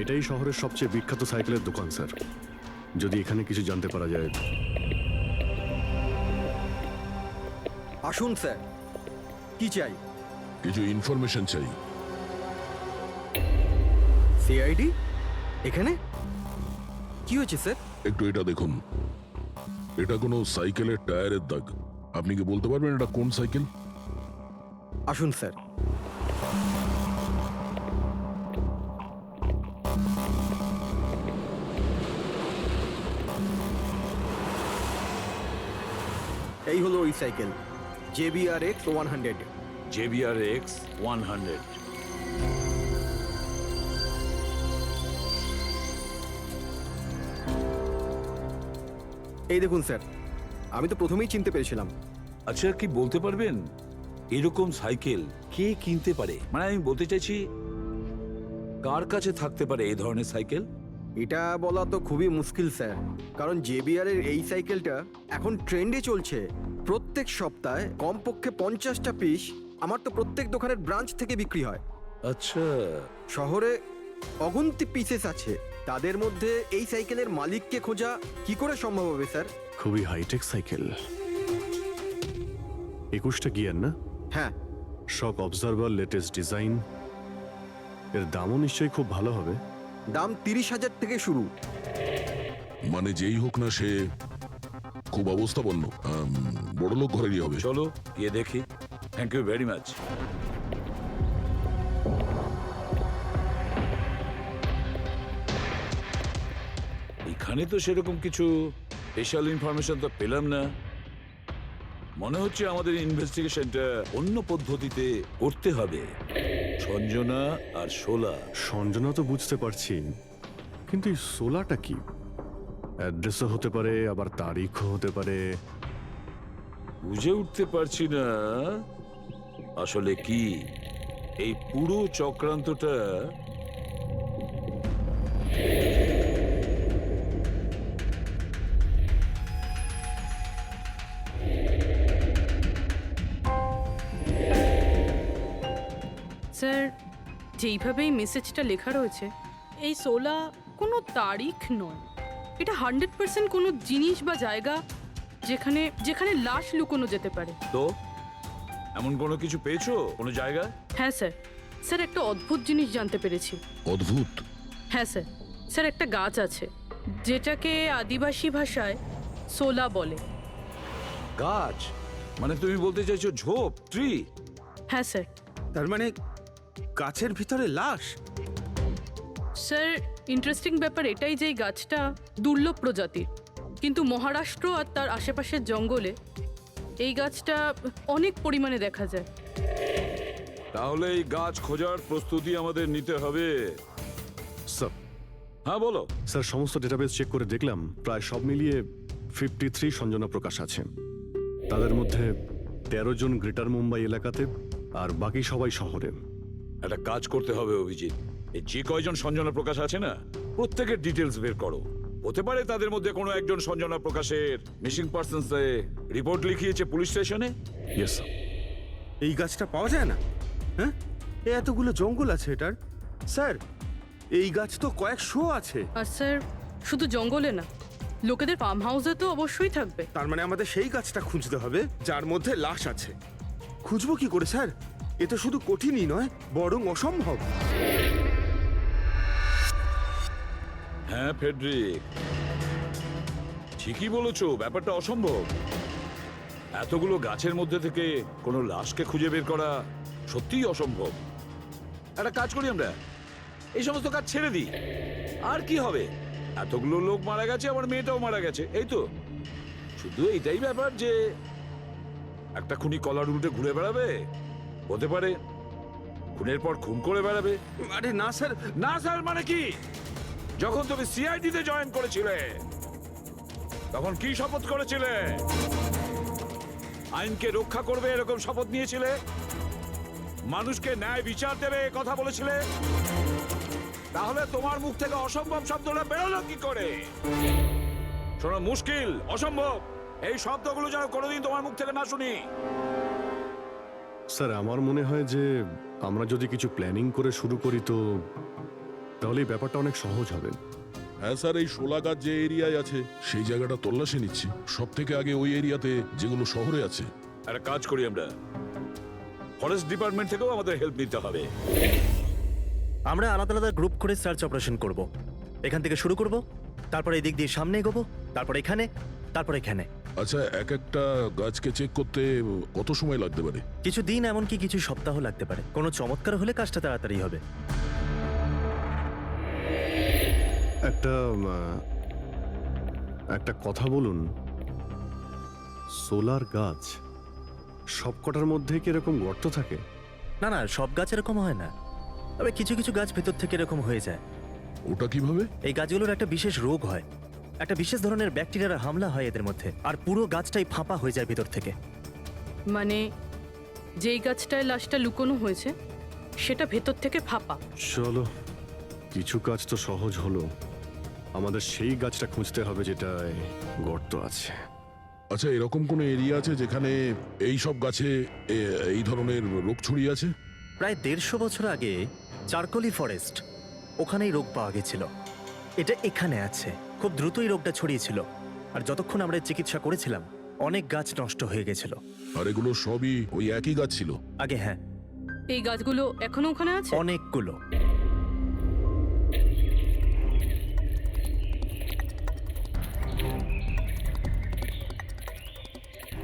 এটাই শহরের সবচেয়ে বিখ্যাত সাইকেলের দোকান স্যার। যদি এখানে কিছু জানতে পারা যায়। আসুন স্যার, কি চাই? কিছু ইনফরমেশন চাই। সিআইডি এখানে কি হয়েছে স্যার? একটু এটা দেখুন, এটা কোনো সাইকেলের টায়ারের দাগ। আপনি কি বলতে পারবেন এটা কোন সাইকেল? আসুন স্যার। এই হলো ওই সাইকেল, JBRX 100। JBRX 100। এই দেখুন স্যার, আমি তো প্রথমেই চিনতে পেরেছিলাম। আচ্ছা, কি বলতে পারবেন এরকম সাইকেল কে কিনতে পারে? মানে আমি বলতে চাইছি, কার কাছে থাকতে পারে এই ধরনের সাইকেল? এটা বলা তো খুবই মুশকিল স্যার, কারণ JBR এর এই সাইকেলটা এখন ট্রেন্ডে চলছে। প্রত্যেক সপ্তাহে কমপক্ষে 50টা পিস আমার তো প্রত্যেক দোকানের ব্রাঞ্চ থেকে বিক্রি হয়। আচ্ছা, শহরে অগুন্তি পিসেস আছে, তাদের মধ্যে এই সাইকেলের মালিককে খোঁজা কি করে সম্ভব হবে স্যার? খুবই হাইটেক সাইকেল। 21টা গিয়ার না? হ্যাঁ, শক অবজারভার, লেটেস্ট ডিজাইন। এর দামও নিশ্চয়ই খুব ভালো হবে। দাম 30,000 থেকে শুরু। মানে যেই হোক না সে খুব অবস্থাপন্ন, বড় লোক ঘরেরই হবে। চলো গিয়ে দেখি। Thank you very much. এখানে তো সেরকম কিছু স্পেশাল ইনফরমেশন তো পেলাম না। মনে হচ্ছে আমাদের ইনভেস্টিগেশনটা অন্য পদ্ধতিতে করতে হবে। সঞ্জনা আর শোলা। সঞ্জনা তো বুঝতে পারছি, কিন্তু এই সোলাটা কি? অ্যাড্রেসও হতে পারে, আবার তারিখও হতে পারে। বুঝে উঠতে পারছি না আসলে কি এই পুরো চক্রান্তটা। স্যার, যেইভাবে এই মেসেজটা লেখা রয়েছে, এই সোলা কোনো তারিখ নয়। এটা 100% কোনো জিনিস বা জায়গা যেখানে যেখানে লাশ লুকোনো যেতে পারে। তো এমন কোনো কিছু পেয়েছো কোনো জায়গা? হ্যাঁ স্যার, স্যার একটা অদ্ভুত জিনিস জানতে পেরেছি। অদ্ভুত? হ্যাঁ স্যার, স্যার একটা গাছ আছে যেটাকে আদিবাসী ভাষায় সোলা বলে। গাছ? মানে তুমি বলতে চাইছো ঝোপ, ট্রি? হ্যাঁ স্যার। তার মানে গাছের ভিতরে লাশ? স্যার, ইন্টারেস্টিং ব্যাপার এটাই যে এই গাছটা দুর্লভ প্রজাতির, কিন্তু মহারাষ্ট্র আর তার আশেপাশের জঙ্গলে এই গাছটা অনেক পরিমাণে দেখা যায়। তাহলে এই গাছ খোঁজার প্রস্তুতি আমাদের নিতে হবে। স্যার, হ্যাঁ বলো। স্যার সমস্ত ডেটাবেস চেক করে দেখলাম, প্রায় সব মিলিয়ে 53 সঞ্জনা প্রকাশ আছে। তাদের মধ্যে 13 জন গ্রেটার মুম্বাই এলাকাতে, আর বাকি সবাই শহরে। একটা কাজ করতে হবে অভিজিৎ, এই যে কয়জন সঞ্জনা প্রকাশ আছে না, প্রত্যেকের ডিটেলস বের করো। হতে পারে তাদের মধ্যে কোনো একজন সঞ্জনা প্রকাশের মিসিং পার্সনস রিপোর্ট লিখিয়েছে পুলিশ স্টেশনে। Yes sir. এই গাছটা পাওয়া যায় না? হ্যাঁ, এতগুলো জঙ্গল আছে এটার। স্যার, এই গাছ তো কয়েকশো আছে। আর স্যার, শুধু জঙ্গলে না, লোকেদের ফার্ম হাউসে তো অবশ্যই থাকবে। তার মানে আমাদের সেই গাছটা খুঁজতে হবে যার মধ্যে লাশ আছে। খুঁজবো কি করে স্যার? এ তো শুধু কঠিনই নয়, বরং অসম্ভব। হ্যাঁ ফেডরিক, ঠিকই বলেছো, ব্যাপারটা অসম্ভব। এতগুলো গাছের মধ্যে থেকে কোনো লাশকে খুঁজে বের করা সত্যিই অসম্ভব। একটা কাজ করি আমরা, এই সমস্ত কাজ ছেড়ে দিই। আর কি হবে, এতগুলো লোক মারা গেছে, আমার মেয়েটাও মারা গেছে, এই তো। শুধু এইটাই ব্যাপার যে একটা খুনি কলার উল্টে ঘুরে বেড়াবে, হতে পারে খুনের পর খুন করে বেড়াবে। আরে না স্যার। না স্যার মানে কি? যখন তুমি সিআইডি তে জয়েন করেছিলে তখন কি শপথ করেছিলে? আইনকে রক্ষা করবে এরকম শপথ নিয়েছিলে? মানুষকে ন্যায় বিচার দেবে কথা বলেছিলে? তাহলে তোমার মুখ থেকে অসম্ভব শব্দটা বেরোলো কি করে? শোনো, মুশকিল, অসম্ভব, এই শব্দগুলো যেন কোনোদিন তোমার মুখ থেকে না শুনি। স্যার আমার মনে হয় যে আমরা যদি কিছু প্ল্যানিং করে শুরু করি তো তাহলে এই ব্যাপারটা অনেক সহজ হবে। হ্যাঁ স্যার, এই শোলা গাছ যে এরিয়ায় আছে সেই জায়গাটা তল্লাশি নিচ্ছি। সব থেকে আগে ওই এরিয়াতে যেগুলো শহরে আছে। একটা কাজ করি আমরা, ফরেস্ট ডিপার্টমেন্ট থেকেও আমাদের হেল্প নিতে হবে। আমরা আলাদা আলাদা গ্রুপ করে সার্চ অপারেশন করব। এখান থেকে শুরু করব, তারপর এই দিক দিয়ে সামনে এগোবো, তারপর এখানে, তারপর এখানে। আচ্ছা, এক একটা গাছকে চেক করতে কত সময় লাগতে পারে? কিছু দিন, এমনকি কিছু সপ্তাহ লাগতে পারে। কোনো চমৎকার হলে কাজটা তাড়াতাড়ি হবে। একটা কথা বলুন, সোলার গাছ সবকটার মধ্যে কি এরকম গর্ত থাকে? না না, সব গাছ এরকম হয় না, তবে কিছু কিছু গাছ ভেতর থেকে এরকম হয়ে যায়। ওটা কিভাবে? এই গাছগুলোর একটা বিশেষ রোগ হয়, একটা বিশেষ ধরনের ব্যাকটেরিয়ার হামলা হয় এদের মধ্যে, আর পুরো গাছটাই ফাঁপা হয়ে যায় ভেতর থেকে। মানে যেই গাছটায় লাশটা লুকোনো হয়েছে সেটা ভেতর থেকে ফাঁপা। চলো, কিছু কাজ তো সহজ হলো। আমাদের সেই গাছটা খুঁজতে হবে যেটায় গর্ত আছে। আচ্ছা, এরকম কোনো এরিয়া আছে যেখানে এই সব গাছে এই ধরনের রোগ ছড়িয়ে আছে? প্রায় 150 বছর আগে চারকোলি ফরেস্ট, ওখানেই রোগ পাওয়া গেছিল। এটা এখানে আছে। খুব দ্রুতই রোগটা ছড়িয়েছিল, আর যতক্ষণ আমরা এর চিকিৎসা করেছিলাম অনেক গাছ নষ্ট হয়ে গেছিল। আর এগুলো সবই ওই একই গাছ ছিল? আগে হ্যাঁ, এই গাছগুলো এখনো ওখানে আছে? অনেকগুলো।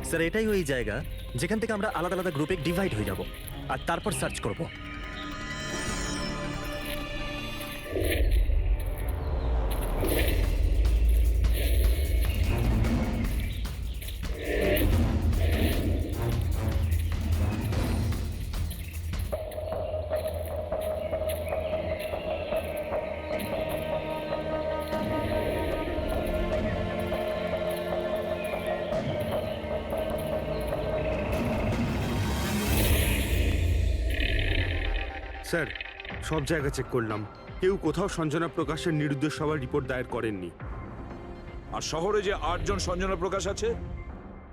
স্যার, এটাই ওই জায়গা যেখান থেকে আমরা আলাদা আলাদা গ্রুপে ডিভাইড হয়ে যাব, আর তারপর সার্চ করব। স্যার, সব জায়গা চেক করলাম, কেউ কোথাও সঞ্জনা প্রকাশের নিরুদ্দেশ হওয়ার রিপোর্ট দায়ের করেননি। আর শহরে যে 8 জন সঞ্জনা প্রকাশ আছে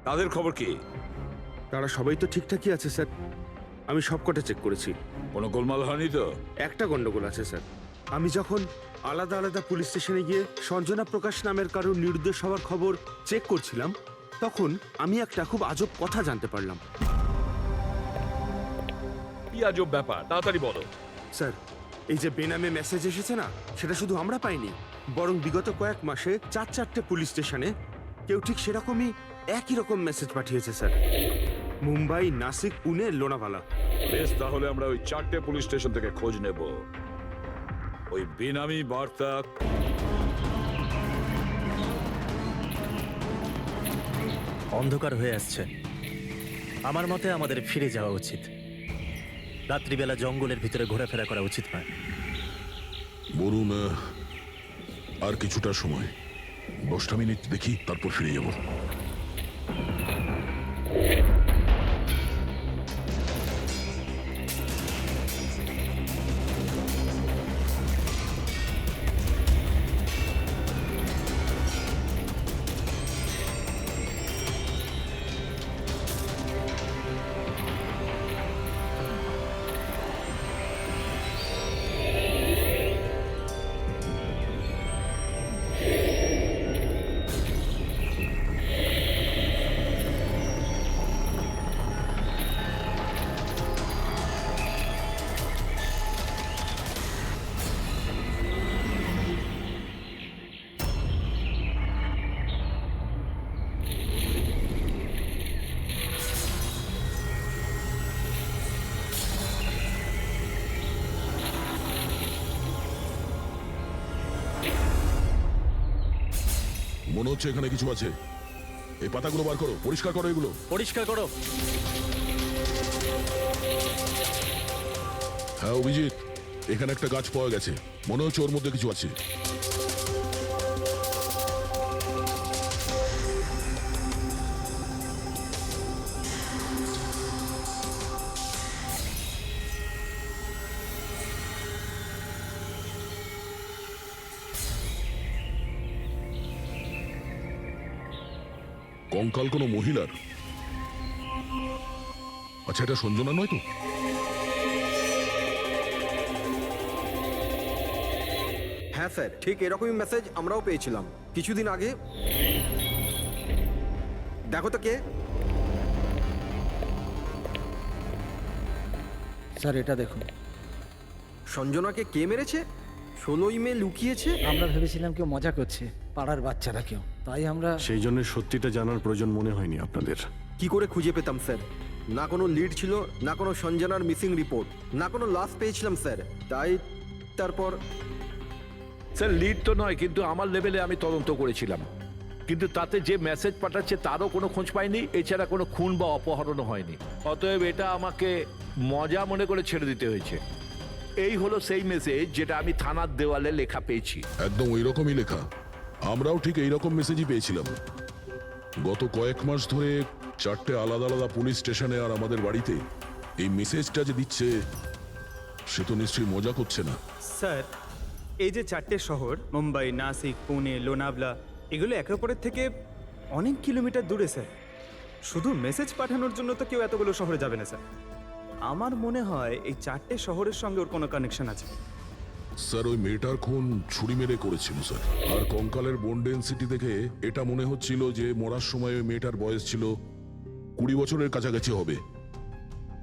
তাদের খবর কি? তারা সবাই তো ঠিকঠাকই আছে স্যার, আমি সবকটা চেক করেছি। কোনো গোলমাল হয়নি তো? একটা গন্ডগোল আছে স্যার। আমি যখন আলাদা আলাদা পুলিশ স্টেশনে গিয়ে সঞ্জনা প্রকাশ নামের কারোর নিরুদ্দেশ হওয়ার খবর চেক করছিলাম, তখন আমি একটা খুব আজব কথা জানতে পারলাম। কি আজব ব্যাপার, তাড়াতাড়ি বলো। স্যার, এই যে বেনামে মেসেজ এসেছে না, সেটা শুধু আমরা পাইনি, বরং বিগত কয়েক মাসে 4-4টে পুলিশ স্টেশনে কেউ ঠিক সেরকমই একই রকম মেসেজ পাঠিয়েছে স্যার। মুম্বাই, নাসিক, পুনে, লোনাভালা। বেশ, তাহলে আমরা ওই 4টে পুলিশ স্টেশন থেকে খোঁজ নেব। ওই বেনামি বার্তা অন্ধকার হয়ে আসছে, আমার মতে আমাদের ফিরে যাওয়া উচিত। রাত্রিবেলা জঙ্গলের ভিতরে ঘোরাফেরা করা উচিত নয়। বলুন, আর কিছুটা সময়, 10টা মিনিট দেখি, তারপর ফিরে যাব। মনে হচ্ছে এখানে কিছু আছে। এই পাতাগুলো বার করো, পরিষ্কার করো এগুলো। পরিষ্কার করো। হ্যাঁ অভিজিৎ, এখানে একটা গাছ পাওয়া গেছে, মনে হচ্ছে ওর মধ্যে কিছু আছে। কঙ্কাল কোনো মহিলার? আচ্ছা, এটা সঞ্জনা নয় তো? হ্যাঁ স্যার, ঠিক এরকমই মেসেজ আমরাও পেয়েছিলাম কিছুদিন আগে। দেখো তো কে। স্যার এটা দেখুন, সঞ্জনাকে কে মেরেছে? 16ই মে লুকিয়েছে। আমরা ভেবেছিলাম কেউ মজা করছে, পাড়ার বাচ্চারা কেউ, তাই আমরা সেই জন্য সত্যিটা জানার প্রয়োজন মনে হয়নি আপনাদের। কি করে খুঁজে পেতাম স্যার? না কোনো লিড ছিল, না কোনো সঞ্জনার মিসিং রিপোর্ট, না কোনো লাশ পেয়েছিলাম স্যার। তাই তারপর স্যার লিড তো নয়, কিন্তু আমার লেভেলে আমি তদন্ত করেছিলাম, কিন্তু তাতে যে মেসেজ পাঠাচ্ছে তারও কোনো খোঁজ পাইনি, এছাড়া কোনো খুন বা অপহরণও হয়নি। অতএব এটা আমাকে মজা মনে করে ছেড়ে দিতে হয়েছে। এই হলো সেই মেসেজ যেটা আমি থানার দেওয়ালে লেখা পেয়েছি। একদম ওই রকমই লেখা। আমরাও ঠিক এইরকম মেসেজই পেয়েছিলাম। গত কয়েক মাস ধরে 4টে আলাদা আলাদা পুলিশ স্টেশনে আর আমাদের বাড়িতে এই মেসেজটা যে দিচ্ছে, সে তো নিশ্চয়ই মজা করছে না। স্যার, এই যে 4টে শহর মুম্বাই, নাসিক, পুনে, লোনাভলা, এগুলো একে অপরের থেকে অনেক কিলোমিটার দূরে স্যার। শুধু মেসেজ পাঠানোর জন্য তো কেউ এতগুলো শহরে যাবে না স্যার। আমার মনে হয় এই 4টে শহরের সঙ্গে ওর কোনো কানেকশন আছে। স্যার ওই মেয়েটার খুন ছুরি মেরে করেছিল স্যার। আর কঙ্কালের বোন ডেন্সিটি থেকে এটা মনে হচ্ছিল যে মরার সময় ওই মেয়েটার বয়স ছিল 20 বছরের কাছাকাছি হবে।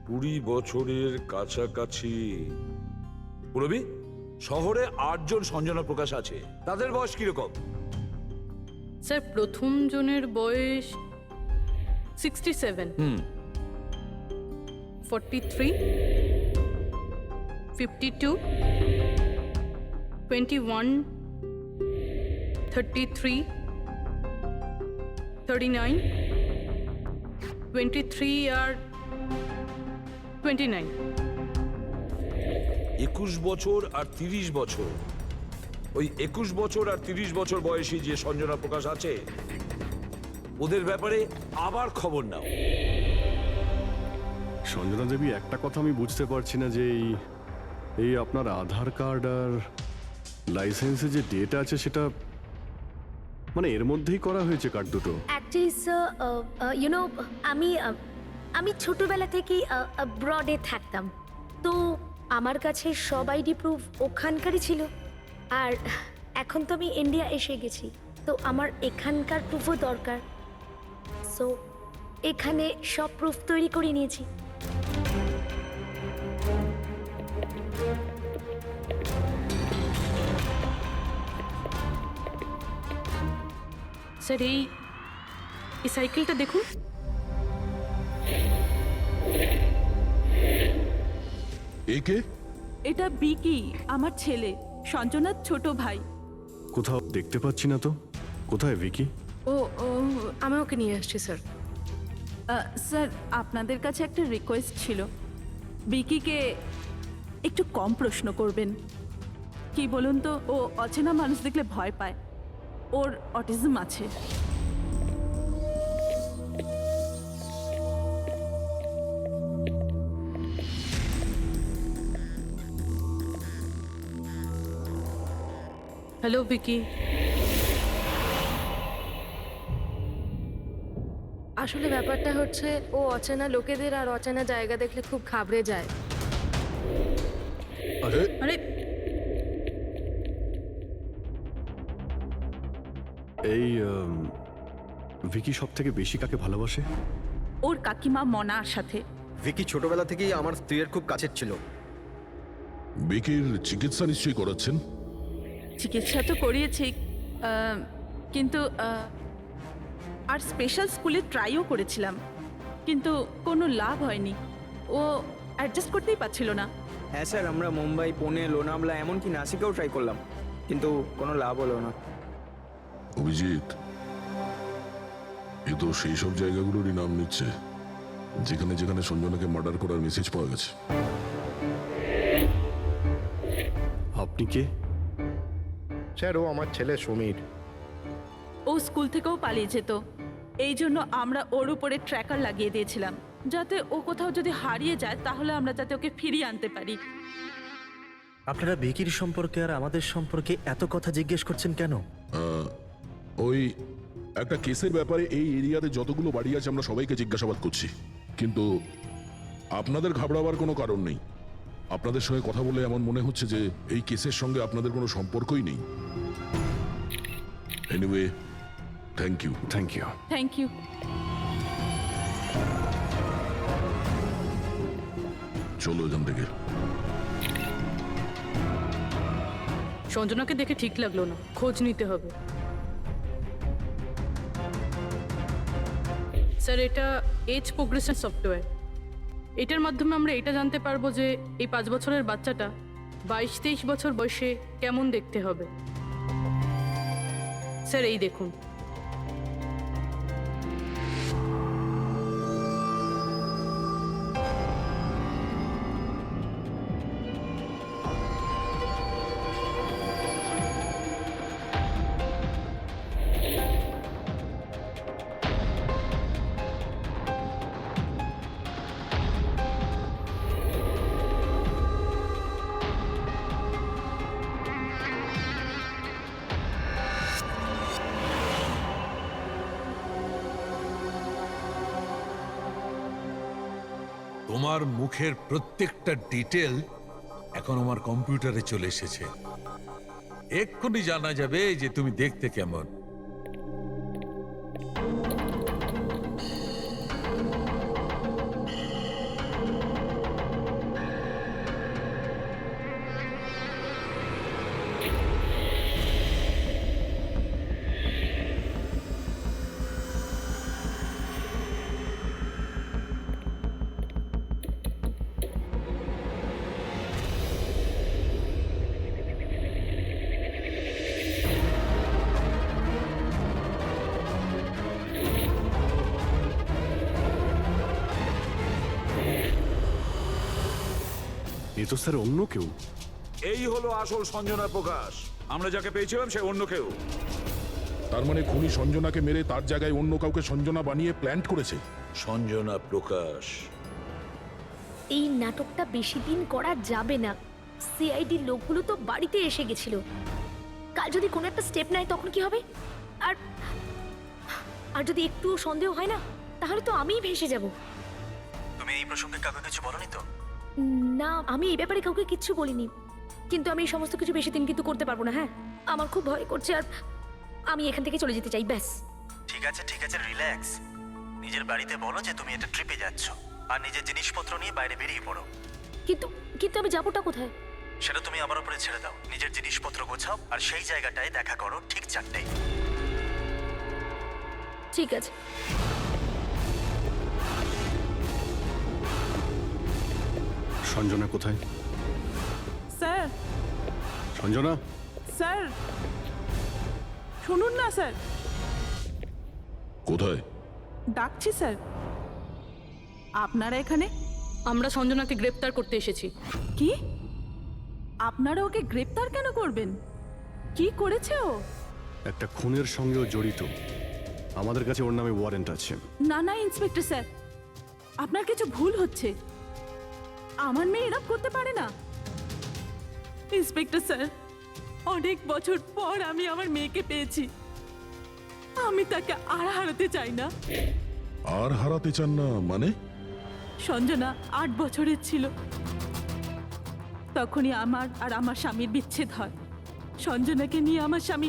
20 বছরের কাছাকাছি। পুরবি, শহরে 8 জন সঞ্জনা প্রকাশ আছে, তাদের বয়স কিরকম? স্যার প্রথম জনের বয়স 67, 43, 52, 21, 33, 39, 23 আর 29। 21 বছর আর 30 বছর। ওই 21 বছর আর 30 বছর বয়সী যে সঞ্জনা প্রকাশ আছে, ওদের ব্যাপারে আবার খবর নাও। সঞ্জনা দেবী, একটা কথা আমি বুঝতে পারছি না যে এই আপনার আধার কার্ড আর লাইসেন্সে যে ডেট আছে সেটা মানে এর মধ্যেই করা হয়েছে কার্ড দুটো। অ্যাকচুয়ালি স্যার, আমি ছোটবেলা থেকেই ব্রডে থাকতাম, তো আমার কাছে সব আইডি প্রুফ ওখানকারই ছিল। আর এখন তো আমি ইন্ডিয়া এসে গেছি, তো আমার এখানকার প্রুফও দরকার। সো এখানে সব প্রুফ তৈরি করে নিয়েছি। স্যার এই সাইকেলটা দেখুন। একে এটা বিকি, আমার ছেলে, সঞ্জনার ছোট ভাই। কোথাও দেখতে পাচ্ছি না তো। কোথায় ভিকি? ও আমি ওকে নিয়ে আসছি স্যার। স্যার আপনাদের কাছে একটা রিকোয়েস্ট ছিল, বিকিকে একটু কম প্রশ্ন করবেন। কি বলুন তো, ও অচেনা মানুষ দেখলে ভয় পায়, ওর অটিজম আছে। হ্যালো ভিকি। আসলে ব্যাপারটা হচ্ছে, ও অচেনা লোকেদের আর অচেনা জায়গা দেখলে খুব ঘাবড়ে যায়। আরে এই ভিকি সব থেকে বেশি কাকে ভালোবাসে? ওর কাকিমা মনার সাথে। ভিকি ছোটবেলা থেকেই আমার স্ত্রীর খুব কাছের ছিল। বেকির চিকিৎসা নিশ্চয়ই করাচ্ছেন? চিকিৎসা তো করিয়েছি, কিন্তু আর স্পেশাল স্কুলে ট্রাইও করেছিলাম, কিন্তু কোনো লাভ হয়নি। ও অ্যাডজাস্ট করতেই পারছিল না। হ্যাঁ স্যার, আমরা মুম্বাই, পুনে, লোনাভলা, এমনকি নাসিকেও ট্রাই করলাম, কিন্তু কোনো লাভ হলো না। অভিজিৎ, এ তো সেই সব জায়গাগুলোরই নাম নিচ্ছে যেখানে যেখানে সঞ্জনাকে মার্ডার করার মেসেজ পাওয়া গেছে। আপনি কে? স্যার ও আমার ছেলে সমীর। ও স্কুল থেকেও পালিয়ে যেত, এই জন্য আমরা ওর উপরে ট্র্যাকার লাগিয়ে দিয়েছিলাম, যাতে ও কোথাও যদি হারিয়ে যায় তাহলে আমরা যাতে ওকে ফিরিয়ে আনতে পারি। আপনারা ভিকির সম্পর্কে আর আমাদের সম্পর্কে এত কথা জিজ্ঞেস করছেন কেন? ওই একটা কেসের ব্যাপারে এই এরিয়াতে যতগুলো বাড়ি আছে আমরা সবাইকে জিজ্ঞাসাবাদ করছি, কিন্তু আপনাদের ঘাবড়াবার কোনো কারণ নেই। আপনাদের সঙ্গে কথা বলে এমন মনে হচ্ছে যে এই কেসের সঙ্গে আপনাদের কোনো সম্পর্কই নেই। Anyway, thank you. Thank you. Thank you. চলো এখান থেকে। সঞ্জনাকে দেখে ঠিক লাগলো না, খোঁজ নিতে হবে। স্যার, এটা এজ প্রোগ্রেশন সফটওয়্যার। এটার মাধ্যমে আমরা এটা জানতে পারবো যে এই 5 বছরের বাচ্চাটা 22-23 বছর বয়সে কেমন দেখতে হবে। স্যার, এই দেখুন। তোমার মুখের প্রত্যেকটা ডিটেল এখন আমার কম্পিউটারে চলে এসেছে। এক্ষুনি জানা যাবে যে তুমি দেখতে কেমন। এ তো স্যার অন্য কেউ। এই হলো আসল সঞ্জনা প্রকাশ। আমরা যাকে পেয়েছিলাম সে অন্য কেউ। তার মানে খুনি সঞ্জনাকে মেরে তার জায়গায় অন্য কাউকে সঞ্জনা বানিয়ে প্ল্যান্ট করেছে। সঞ্জনা প্রকাশ। এই নাটকটা বেশি দিন করা যাবে না। সিআইডি লোকগুলো তো বাড়িতে এসে গেছিল। কাল যদি কোনো একটা স্টেপ নেয় তখন কি হবে? আর আর যদি একটুও সন্দেহ হয় না, তাহলে তো আমিই ভেসে যাব। তুমি এই প্রসঙ্গে কাউকে কিছু বলনি তো? না, আমি এই ব্যাপারে কাউকে কিচ্ছু বলিনি। কিন্তু আমি এই সমস্ত কিছু বেশি দিন কিন্তু করতে পারবো না। হ্যাঁ, আমার খুব ভয় করছে আর আমি এখান থেকে চলে যেতে চাই, ব্যাস। ঠিক আছে, রিল্যাক্স। নিজের বাড়িতে বলো যে তুমি এটা ট্রিপে যাচ্ছ আর নিজের জিনিসপত্র নিয়ে বাইরে বেরিয়ে পড়ো। কিন্তু কিন্তু আমি যাবোটা কোথায়? সেটা তুমি আমার উপরে ছেড়ে দাও। নিজের জিনিসপত্র গোছাও আর সেই জায়গাটায় দেখা করো ঠিক 4টায়। ঠিক আছে। সঞ্জনা কোথায়? স্যার, সঞ্জনা? স্যার শুনুন না স্যার। কোথায়? ডাকছি স্যার। আপনারা এখানে? আমরা সঞ্জনাকে গ্রেপ্তার করতে এসেছি। কি? আপনারা ওকে গ্রেপ্তার কেন করবেন? কি করেছে ও? একটা খুনের সঙ্গেও জড়িত। আমাদের কাছে ওর নামে ওয়ারেন্ট আছে। না না ইন্সপেক্টর স্যার, আপনার কিছু ভুল হচ্ছে। আমার মেয়ে এরকম করতে পারে না। ইন্সপেক্টর স্যার, অনেক বছর পর আমি আমার মেয়েকে পেয়েছি। আমি তাকে আর হারাতে চাই না। আর হারাতে চান না মানে? সঞ্জনা 8 বছরের ছিল, তখনই আমার আর আমার স্বামীর বিচ্ছেদ হয়। সঞ্জনাকে নিয়ে আমার স্বামী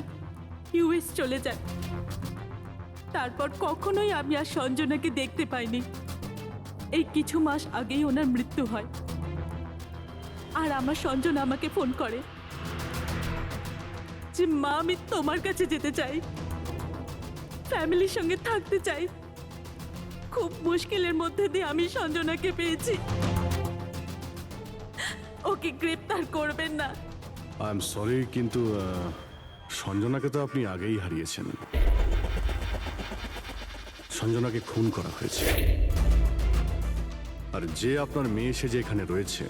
ইউএস চলে যায়। তারপর কখনোই আমি আর সঞ্জনাকে দেখতে পাইনি। এই কিছু মাস আগেই ওনার মৃত্যু হয়। আর আমার সঞ্জনা আমাকে ফোন করে যে মা, আমি তোমার কাছে যেতে চাই, ফ্যামিলির সঙ্গে থাকতে চাই। খুব মুশকিলের মধ্যে দিয়ে আমি সঞ্জনাকে পেয়েছি। ওকে গ্রেপ্তার করবেন না। আই এম সরি, কিন্তু সঞ্জনাকে তো আপনি আগেই হারিয়েছেন। সঞ্জনাকে খুন করা হয়েছে। আর যে আপনার মেয়ে সেজে এখানে রয়েছে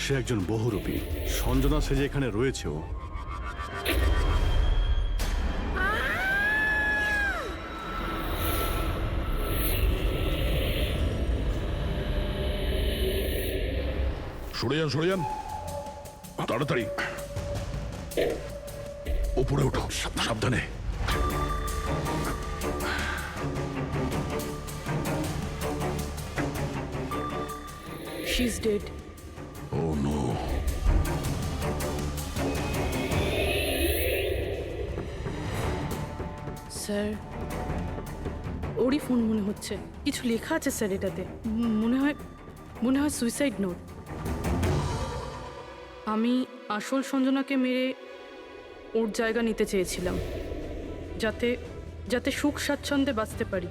সে একজন বহুরূপী। সঞ্জনা সেজে এখানে রয়েছেও। সরে যান তাড়াতাড়ি। উপরে ওঠো, সাবধানে। She is dead. Oh no, sir ওরই ফোন মনে হচ্ছে। কিছু লেখা আছে স্যার এটাতে। মনে হয় সুইসাইড নোট। আমি আসল সঞ্জনাকে মেরে ওর জায়গা নিতে চেয়েছিলাম, যাতে সুখ স্বাচ্ছন্দ্যে বাঁচতে পারি।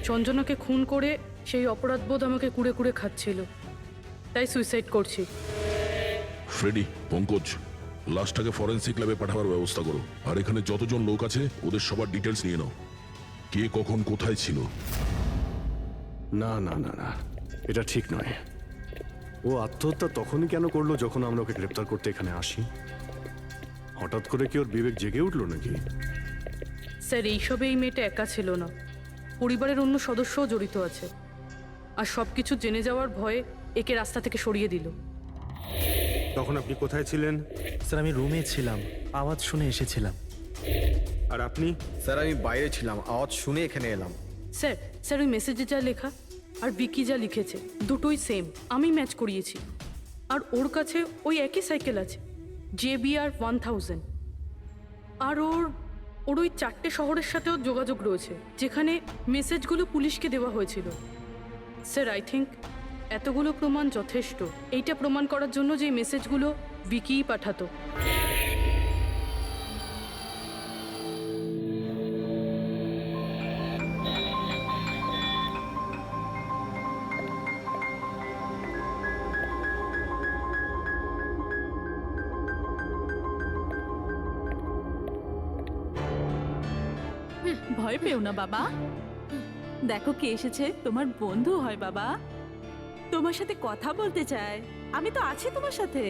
সঞ্জনাকে খুন করে সেই অপরাধবোধ আমাকে কুড়ে কুড়ে খাচ্ছিল, তাই সুইসাইড করছি। ফ্রেডি, পঙ্কজ, লাশটাকে ফরেন্সিক ল্যাবে পাঠাবার ব্যবস্থা করো। আর এখানে যতজন লোক আছে ওদের সবার ডিটেলস নিয়ে নাও, কে কখন কোথায় ছিল। না না না না, এটা ঠিক নয়। ও আত্মহত্যা তখনই কেন করলো যখন আমরা ওকে গ্রেপ্তার করতে এখানে আসি? হঠাৎ করে কি ওর বিবেক জেগে উঠলো নাকি? স্যার এইসবে এই মেয়েটা একা ছিল না, পরিবারের অন্য সদস্যও জড়িত আছে। আর সব কিছু জেনে যাওয়ার ভয়ে একে রাস্তা থেকে সরিয়ে দিল। তখন আপনি কোথায় ছিলেন? স্যার আমি রুমে ছিলাম, আওয়াজ শুনে এসেছিলাম। আর আপনি? স্যার আমি বাইরে ছিলাম, আওয়াজ শুনে এখানে এলাম। স্যার ওই মেসেজে যা লেখা আর বিকি যা লিখেছে দুটোই সেম, আমি ম্যাচ করিয়েছি। আর ওর কাছে ওই একই সাইকেল আছে, JBR 1000। আর ওর ওই 4টে শহরের সাথেও যোগাযোগ রয়েছে যেখানে মেসেজগুলো পুলিশকে দেওয়া হয়েছিল। স্যার আই থিঙ্ক এতগুলো প্রমাণ যথেষ্ট এইটা প্রমাণ করার জন্য যে মেসেজগুলো বিকিই পাঠাতো। ভয় পেও না বাবা, দেখো কে এসেছে, তোমার বন্ধু হয় বাবা, তোমার সাথে কথা বলতে চায়। আমি তো আছি তোমার সাথে,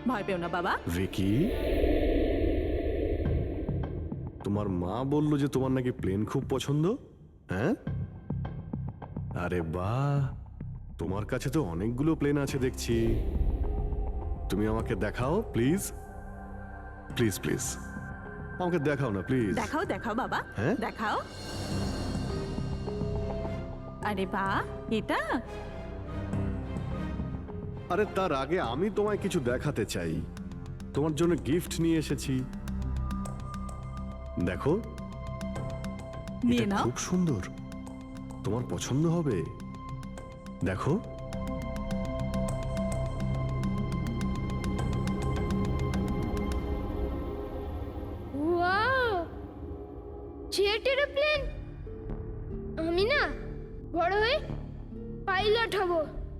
ভয় পেও না বাবা। ভিকি, তোমার মা বললো যে তোমার নাকি প্লেন খুব পছন্দ, হ্যাঁ? আরে বাহ, তোমার কাছে তো অনেকগুলো প্লেন আছে দেখছি। তুমি আমাকে দেখাও প্লিজ, প্লিজ প্লিজ আমাকে দেখাও না প্লিজ। দেখাও দেখাও বাবা, হ্যাঁ? দেখাও। আরে বাহ, এটা আরে তার আগে আমি তোমায় কিছু দেখাতে চাই, তোমার জন্য গিফট নিয়ে এসেছি। দেখো, নিয়ে এটা নাও। খুব সুন্দর, তোমার পছন্দ হবে। দেখো, ওয়াও, জেট এরোপ্লেন! আমি না বড় হয়ে পাইলট হব,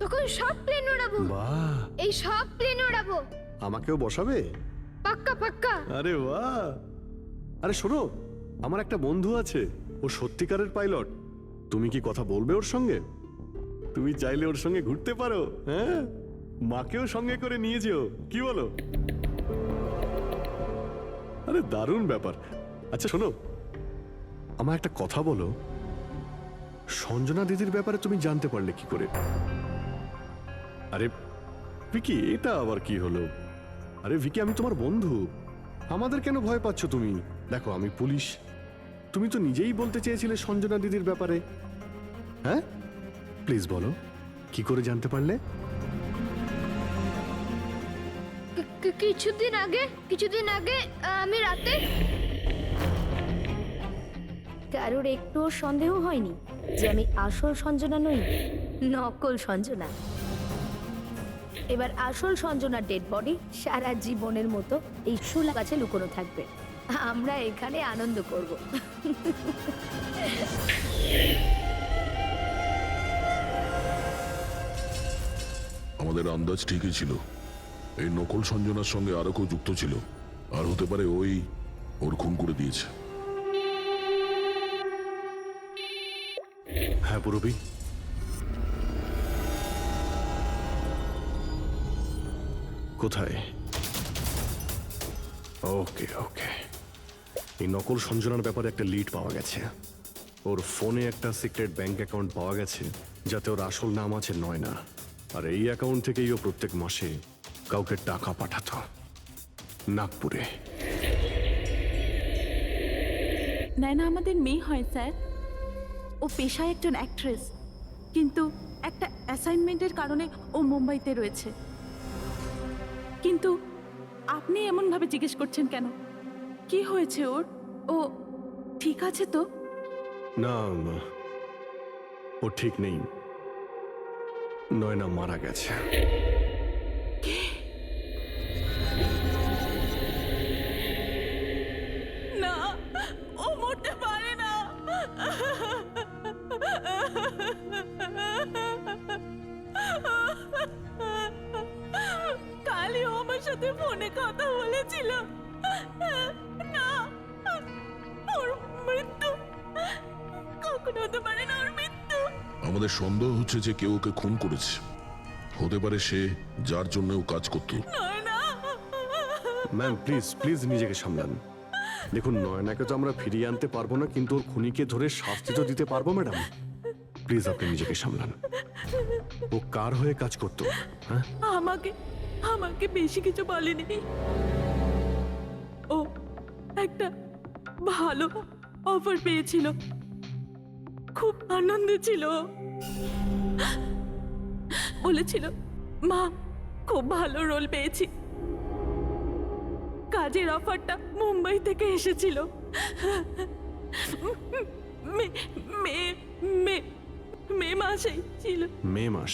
তখন সব প্লেন উড়াবো। বাহ, এই সব প্লেন উড়াবো, আমাকেও বসাবে? পাক্কা পাক্কা। আরে বাহ, আরে শোনো, আমার একটা বন্ধু আছে, ও সত্যিকারের পাইলট। তুমি কি কথা বলবে ওর সঙ্গে? তুমি চাইলে ওর সঙ্গে ঘুরতে পারো, হ্যাঁ? মাকেও সঙ্গে করে নিয়ে যেও, কি বলো? আরে দারুণ ব্যাপার। আচ্ছা শোনো, আমার একটা কথা বলো, সঞ্জনা দিদির ব্যাপারে তুমি জানতে পারলে কি করে? আরে ভিকি, এটা আবার কি হলো? আরে ভিকি, আমি তোমার বন্ধু, আমাদের কেন ভয় পাচ্ছ তুমি? দেখো আমি পুলিশ, তুমি তো নিজেই বলতে চেয়েছিলে সঞ্জনা দিদির ব্যাপারে, হ্যাঁ? প্লিজ বলো, কি করে জানতে পারলে? কিছুদিন আগে আমি রাতে। কারোর একটুও সন্দেহ হয়নি যে আমি আসল সঞ্জনা নই, নকল সঞ্জনা। এবার আসল সঞ্জনার ডেড বডি সারা জীবনের মতো এই শুলা গাছে লুকোনো থাকবে। আমরা এখানে আনন্দ করব। আমাদের আন্দাজ ঠিকই ছিল, এই নকল সঞ্জনার সঙ্গে আরো কেউ যুক্ত ছিল, আর হতে পারে ওই ওর খুন করে দিয়েছে। হ্যাঁ পুরবি, কোথায়? ওকে ওকে, এই নকল সঞ্জনার ব্যাপারে একটা লিড পাওয়া গেছে। ওর ফোনে একটা সিক্রেট ব্যাংক অ্যাকাউন্ট পাওয়া গেছে, যাতে ওর আসল নাম আছে নয়না। আর এই অ্যাকাউন্ট থেকেই ও প্রত্যেক মাসে কাউকে টাকা পাঠাতো নাগপুরে। নয়না আমাদের মেয়ে হয় স্যার, ও পেশায় একজন অ্যাক্ট্রেস, কিন্তু একটা অ্যাসাইনমেন্টের কারণে ও মুম্বাইতে রয়েছে। কিন্তু আপনি এমনভাবে জিজ্ঞেস করছেন কেন? কি হয়েছে ওর? ও ঠিক আছে তো? না, ও ঠিক নেই। নয়না মারা গেছে। না, ও মরতে পারে না। কালই ও আমার সাথে ফোনে কথা বলেছিল। না, ওর মৃত্যু কখনো হতে পারে না, ওর মৃত্যু। আমাদের সন্দেহ হচ্ছে যে কেউ ওকে খুন করেছে। হতে পারে সে যার জন্য ও কাজ করতো। ম্যাম প্লিজ প্লিজ নিজেকে সামলান। দেখুন, নয়নাকে তো আমরা ফিরিয়ে আনতে পারবো না, কিন্তু ওর খুনিকে ধরে শাস্তি তো দিতে পারবো ম্যাডাম। প্লিজ আপনি নিজেকে সামলান। ও কার হয়ে কাজ করতো? হ্যাঁ, আমাকে বেশি কিছু বলেনি। ও একটা ভালো অফার পেয়েছিল, খুব আনন্দে ছিল। বলেছিল, মা খুব ভালো রোল পেয়েছি। কাজের অফারটা মুম্বাই থেকে এসেছিল। মে মাসেই ছিল। মে মাস।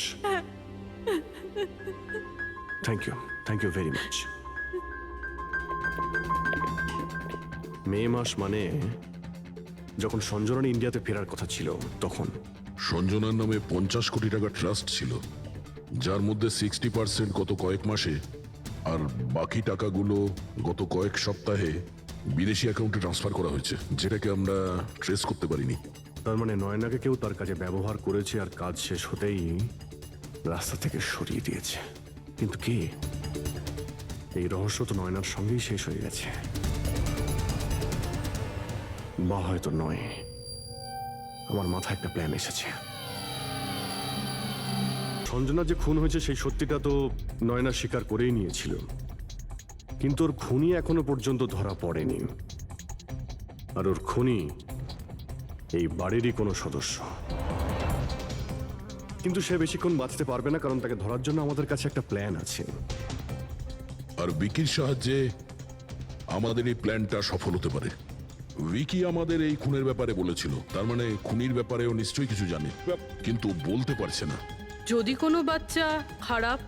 Thank you very much. May মাস মানে যখন সঞ্জনার ইন্ডিয়াতে ফেরার কথা ছিল তখন। সঞ্জনার নামে 50 কোটি টাকা ট্রাস্ট ছিল, যার মধ্যে 60% গত কয়েক মাসে আর বাকি টাকাগুলো গত কয়েক সপ্তাহে বিদেশি অ্যাকাউন্টে ট্রান্সফার করা হয়েছে, যেটাকে আমরা ট্রেস করতে পারিনি। তার মানে নয়নাকে কেউ তার কাজে ব্যবহার করেছে আর কাজ শেষ হতেই রাস্তা থেকে সরিয়ে দিয়েছে। কিন্তু কে? এই রহস্য তো নয়নার সঙ্গেই শেষ হয়ে গেছে, বা হয়তো নয়। আমার মাথায় একটা প্ল্যান এসেছে। সঞ্জনা যে খুন হয়েছে সেই সত্যিটা তো নয়না স্বীকার করেই নিয়েছিল, কিন্তু ওর খুনি এখনো পর্যন্ত ধরা পড়েনি। আর ওর খুনি এই বাড়িরই কোনো সদস্য। কিন্তু সে বেশিক্ষণ বাঁচতে পারবে না, কারণ তাকে ধরার জন্য আমাদের কাছে একটা প্ল্যান আছে। আর বিকির সাহায্যে আমাদের এই প্ল্যানটা সফল হতে পারে। উইকি আমাদের এই খুনের ব্যাপারে বলেছিল, তার মানে খুনির ব্যাপারেও নিশ্চয়ই কিছু জানে, কিন্তু বলতে পারছে না। যদি কোনো বাচ্চা খারাপ,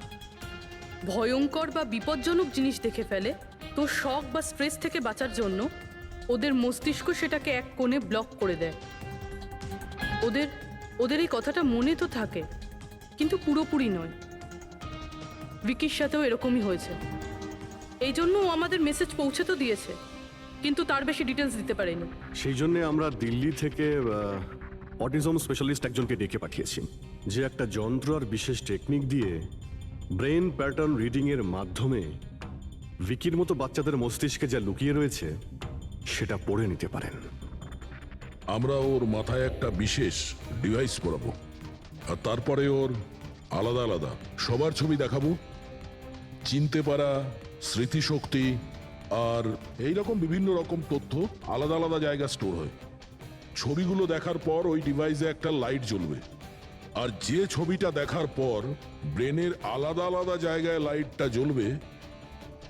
ভয়ঙ্কর বা বিপজ্জনক জিনিস দেখে ফেলে, তো শক বা স্ট্রেস থেকে বাঁচার জন্য ওদের মস্তিষ্ক সেটাকে এক কোণে ব্লক করে দেয়। ওদের এই কথাটা মনে তো থাকে, কিন্তু পুরোপুরি নয়। ভিকির সাথেও এরকমই হয়েছে। এই জন্য ও আমাদের মেসেজ পৌঁছে তো দিয়েছে, কিন্তু তার বেশি ডিটেলস দিতে পারেনি। সেই জন্য আমরা দিল্লি থেকে অটিজম স্পেশালিস্ট একজনকে ডেকে পাঠিয়েছি, যে একটা যন্ত্র আর বিশেষ টেকনিক দিয়ে ব্রেন প্যাটার্ন রিডিং এর মাধ্যমে ভিকির মতো বাচ্চাদের মস্তিষ্কে যা লুকিয়ে রয়েছে সেটা পড়ে নিতে পারেন। আমরা ওর মাথায় একটা বিশেষ ডিভাইস পরাবো, আর তারপরে ওর আলাদা আলাদা সবার ছবি দেখাবো। চিনতে পারা, স্মৃতিশক্তি আর এইরকম বিভিন্ন রকম তথ্য আলাদা আলাদা জায়গা স্টোর হয়। ছবিগুলো দেখার পর ওই ডিভাইসে একটা লাইট জ্বলবে, আর যে ছবিটা দেখার পর ব্রেনের আলাদা আলাদা জায়গায় লাইটটা জ্বলবে,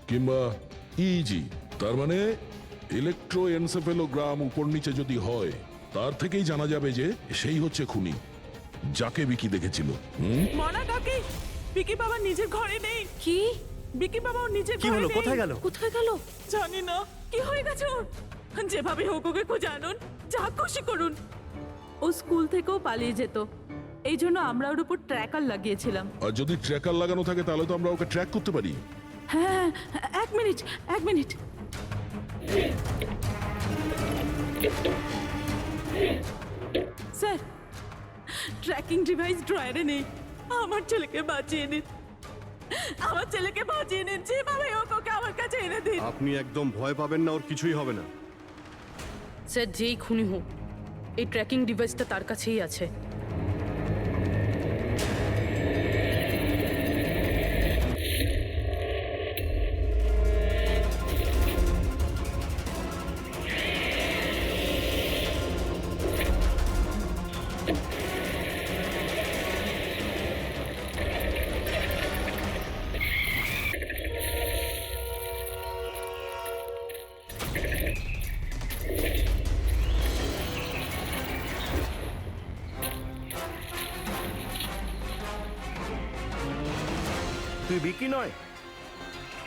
কিংবা ইজি তার মানে ইলেকট্রোএনসেফেলোগ্রাম উপর নিচে যদি হয়, তার থেকেই জানা যাবে যে সেই হচ্ছে খুনি, যাকে বিকি দেখেছিল। মনা কাকি, বিকি বাবা নিজের ঘরে নেই। কি? বিকি বাবা ওর নিজের ঘরে নেই। কোথায় গেল? কোথায় গেল জানি না। কি হয়ে গেছে ওর? যেভাবে হোক ওকে খুঁজে আনুন, যা খুশি করুন। ও স্কুল থেকেও পালিয়ে যেত, এই জন্য আমরা ওর উপর ট্র্যাকার লাগিয়েছিলাম। আর যদি ট্র্যাকার লাগানো থাকে তাহলে তো আমরা ওকে ট্র্যাক করতে পারি। হ্যাঁ, এক মিনিট। স্যার, ট্র্যাকিং ডিভাইস ড্রয়ারে নেই। আমার ছেলেকে বাঁচিয়ে নিন, যেভাবে হোক ওকে আমার কাছে এনে দিন। আপনি একদম ভয় পাবেন না, ওর কিছুই হবে না। স্যার, যেই খুনি হোক, এই ট্র্যাকিং ডিভাইসটা তার কাছেই আছে। তুই বিকি নয়?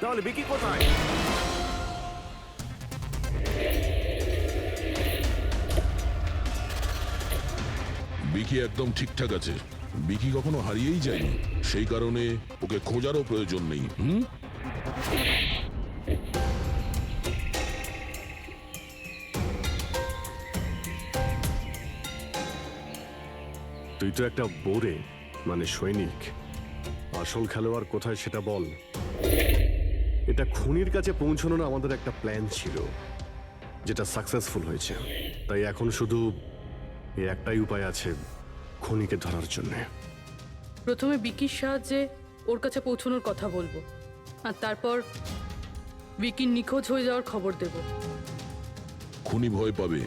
তাহলে বিকি কোথায়? বিকি একদম ঠিকঠাক আছে। বিকি কখনো হারিয়েই যায়নি, সেই কারণে ওকে খোঁজারও প্রয়োজন নেই। তুই তো একটা বোরে, মানে সৈনিক। আসল খেলোয়াড় কোথায় সেটা বল। এটা খুনির কাছে পৌঁছানোর আমাদের একটা প্ল্যান ছিল, যেটা সাকসেসফুল হয়েছে। তাই এখন শুধু এই একটাই উপায় আছে খুনিকে ধরার জন্য। প্রথমে বিকির সাহায্যে ওর কাছে পৌঁছানোর কথা বলবো, আর তারপর বিকির নিখোঁজ হয়ে যাওয়ার খবর দেব। খুনি ভয় পাবে,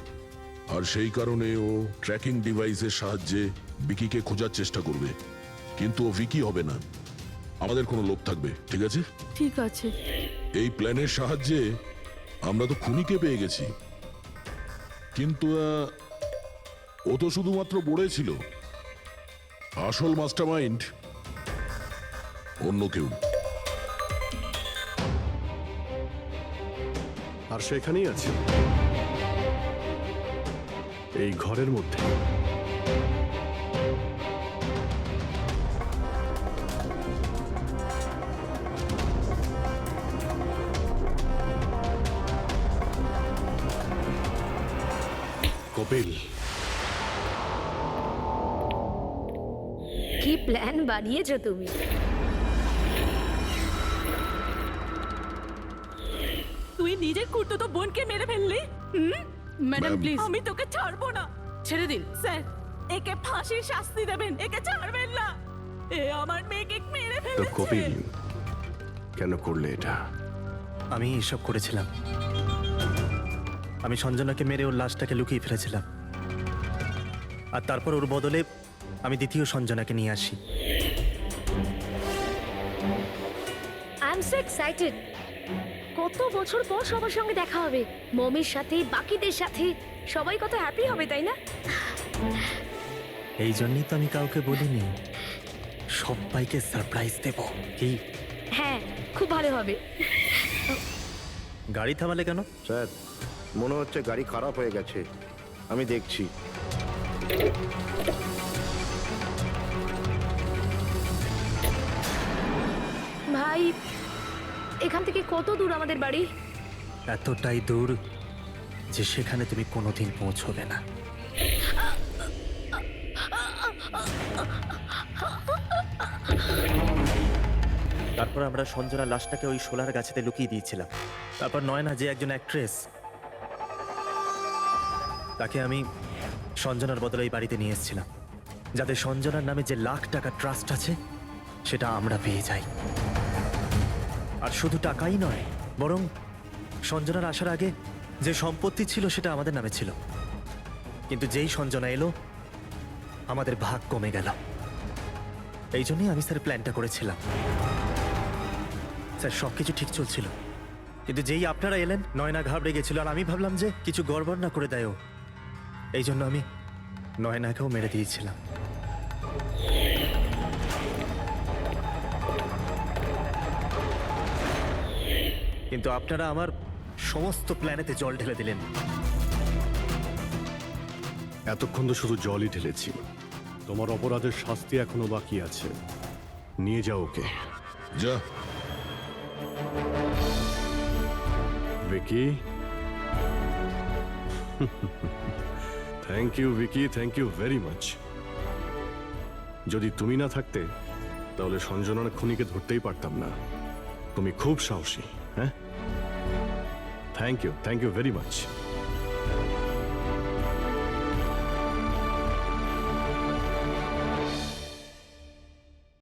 আর সেই কারণে ও ট্র্যাকিং ডিভাইসের সাহায্যে বিকিকে খোঁজার চেষ্টা করবে। কিন্তু ও ভিকি হবে না, আমাদের কোনো লোক থাকবে, ঠিক আছে? ঠিক আছে। এই প্ল্যানের সাহায্যে আমরা তো খুনিকে পেয়ে গেছি, কিন্তু ও তো শুধুমাত্র বড়ে ছিল। আসল মাস্টারমাইন্ড অন্য কেউ। আর সেখানেই আছে, এই ঘরের মধ্যে। কপিল, কি প্ল্যান বানিয়েছো তুমি? তুই নিজের খুড়তুতো বোনকে মেরে ফেললি। ম্যাডাম প্লিজ, আমি তোকে ছাড়বো না। ছেড়ে দিন। স্যার, একে ফাঁসির শাস্তি দেবেন, একে ছাড়বেন না। এ আমার মেয়েকে মেরে তো ফেলেছে। কপিল কেন করলে এটা? আমি এসব করেছিলাম। আমি সঞ্জনাকে মেরে ওর লাশটাকে লুকিয়ে ফেলেছিলাম, আর তারপর ওর বদলে আমি দ্বিতীয় সঞ্জনাকে নিয়ে আসি। I am so excited. কত বছর পর সবার সঙ্গে দেখা হবে, মমির সাথে, বাকিদের সাথে। সবাই কত হ্যাপি হবে, তাই না? এই জন্যই তো আমি কাউকে বলিনি, সবাইকে সারপ্রাইজ দেব। কি? হ্যাঁ, খুব ভালো হবে। গাড়ি থামালে কেন? স্যার, মনে হচ্ছে গাড়ি খারাপ হয়ে গেছে, আমি দেখছি। ভাই, এখান থেকে কত দূর আমাদের বাড়ি? এতটাই দূর যে সেখানে তুমি কোনোদিন পৌঁছবে না। তারপর আমরা সঞ্জনা লাশটাকে ওই শোলার গাছেতে লুকিয়ে দিয়েছিলাম। তারপর নয়না, যে একজন অ্যাক্ট্রেস, তাকে আমি সঞ্জনার বদলে এই বাড়িতে নিয়ে এসেছিলাম, যাতে সঞ্জনার নামে যে লাখ টাকা ট্রাস্ট আছে সেটা আমরা পেয়ে যাই। আর শুধু টাকাই নয়, বরং সঞ্জনার আসার আগে যে সম্পত্তি ছিল সেটা আমাদের নামে ছিল। কিন্তু যেই সঞ্জনা এলো, আমাদের ভাগ কমে গেল। এই জন্যই আমি স্যার প্ল্যানটা করেছিলাম। স্যার, সবকিছু ঠিক চলছিল, কিন্তু যেই আপনারা এলেন, নয়না ঘাবড়ে গেছিল, আর আমি ভাবলাম যে কিছু গড়বড় না করে দেয় ও। এই জন্য আমি নয়নাকেও মেরে দিয়েছিলাম। কিন্তু আপনারা আমার সমস্ত প্ল্যানেতে জল ঢেলে দিলেন। এতক্ষণ তো শুধু জলই ঢেলেছি। তোমার অপরাধের শাস্তি এখনো বাকি আছে। নিয়ে যাও ওকে। যা। Vicky, thank you Vicky, thank you very much. যদি তুমি না থাকতে, তাহলে সঞ্জনার খুনিকে ধরতেই পারতাম না। তুমি খুব সাহসী। হ্যাঁ, থ্যাংক ইউ ভেরি মাচ।